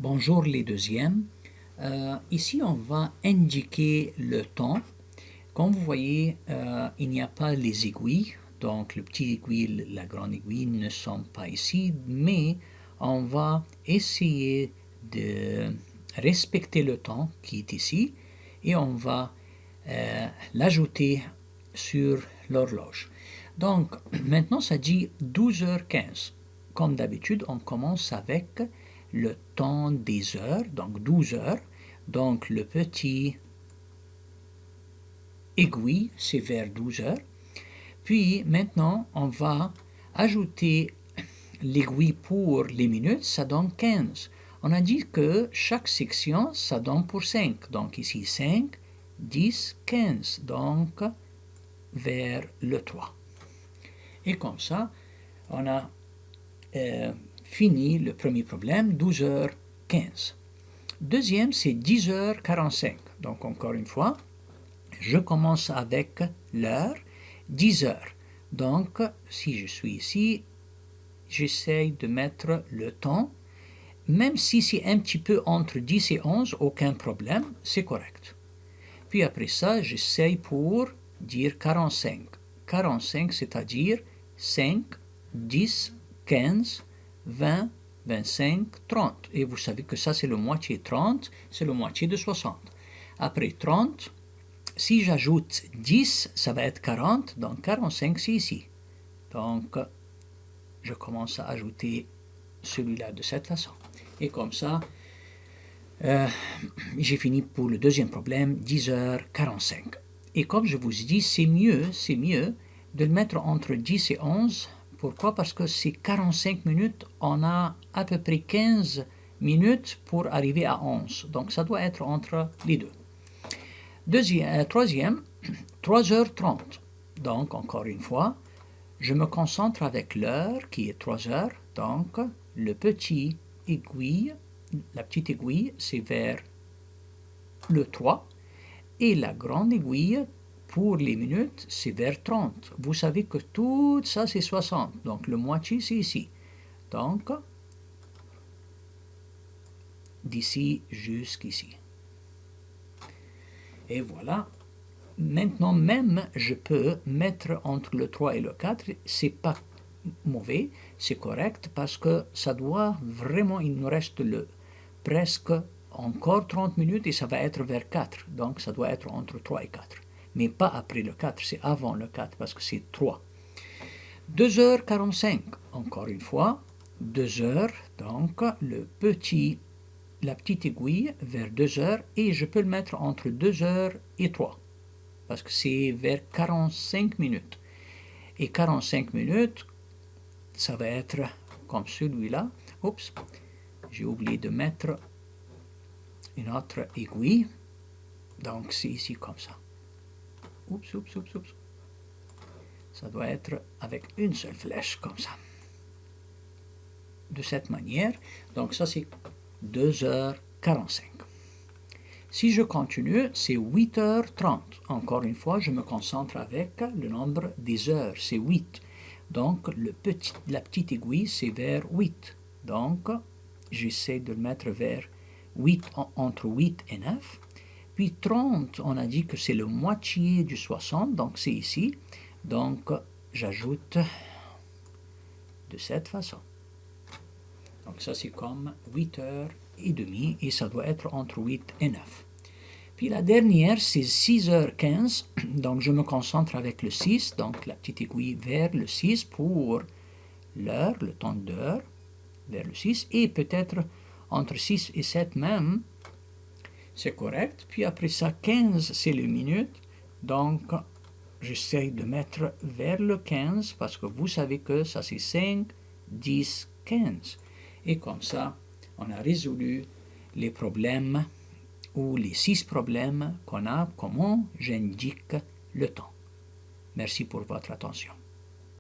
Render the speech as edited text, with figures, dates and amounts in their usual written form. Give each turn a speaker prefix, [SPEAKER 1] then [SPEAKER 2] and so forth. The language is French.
[SPEAKER 1] Bonjour les deuxièmes. Ici, on va indiquer le temps. Comme vous voyez, il n'y a pas les aiguilles. Donc, le petit aiguille, la grande aiguille ne sont pas ici. Mais on va essayer de respecter le temps qui est ici. Et on va l'ajouter sur l'horloge. Donc, maintenant, ça dit 12h15. Comme d'habitude, on commence avec le temps des heures, donc 12 heures. Donc, le petit aiguille, c'est vers 12 heures. Puis, maintenant, on va ajouter l'aiguille pour les minutes, ça donne 15. On a dit que chaque section, ça donne pour 5. Donc, ici, 5, 10, 15. Donc, vers le 3. Et comme ça, on a fini le premier problème, 12h15. Deuxième, c'est 10h45. Donc, encore une fois, je commence avec l'heure, 10 heures. Donc, si je suis ici, j'essaye de mettre le temps. Même si c'est un petit peu entre 10 et 11, aucun problème, c'est correct. Puis après ça, j'essaye pour dire 45. 45, c'est-à-dire 5, 10, 15, 20, 25, 30. Et vous savez que ça, c'est le moitié. 30, c'est le moitié de 60. Après 30, si j'ajoute 10, ça va être 40. Donc 45, c'est ici. Donc, je commence à ajouter celui-là de cette façon. Et comme ça, j'ai fini pour le deuxième problème, 10h45. Et comme je vous ai dit, c'est mieux de le mettre entre 10 et 11. Pourquoi? Parce que c'est 45 minutes, on a à peu près 15 minutes pour arriver à 11. Donc ça doit être entre les deux. Troisième, 3h30. Donc encore une fois, je me concentre avec l'heure qui est 3 heures. Donc le petit aiguille, la petite aiguille, c'est vers le 3. Et la grande aiguille, pour les minutes, c'est vers 30. Vous savez que tout ça, c'est 60. Donc, le moitié, c'est ici. Donc, d'ici jusqu'ici. Et voilà. Maintenant, même, je peux mettre entre le 3 et le 4. C'est pas mauvais, c'est correct, parce que ça doit vraiment, il nous reste presque encore 30 minutes et ça va être vers 4. Donc, ça doit être entre 3 et 4. Mais pas après le 4, c'est avant le 4 parce que c'est 3. 2h45, encore une fois, 2 heures, donc la petite aiguille vers 2 heures et je peux le mettre entre 2 heures et 3 parce que c'est vers 45 minutes. Et 45 minutes, ça va être comme celui-là. Oups, j'ai oublié de mettre une autre aiguille. Donc c'est ici comme ça. Oups. Ça doit être avec une seule flèche comme ça. De cette manière. Donc ça c'est 2h45. Si je continue, c'est 8h30. Encore une fois, je me concentre avec le nombre des heures. C'est 8. Donc la petite aiguille, c'est vers 8. Donc j'essaie de le mettre vers 8, entre 8 et 9. Puis 30, on a dit que c'est le moitié du 60, donc c'est ici. Donc, j'ajoute de cette façon. Donc, ça, c'est comme 8h30 et ça doit être entre 8 et 9. Puis la dernière, c'est 6h15. Donc, je me concentre avec le 6, donc la petite aiguille vers le 6 pour l'heure, le temps d'heure, vers le 6. Et peut-être entre 6 et 7 même. C'est correct. Puis après ça, 15, c'est les minutes. Donc, j'essaie de mettre vers le 15 parce que vous savez que ça, c'est 5, 10, 15. Et comme ça, on a résolu les problèmes ou les 6 problèmes qu'on a, comment j'indique le temps. Merci pour votre attention.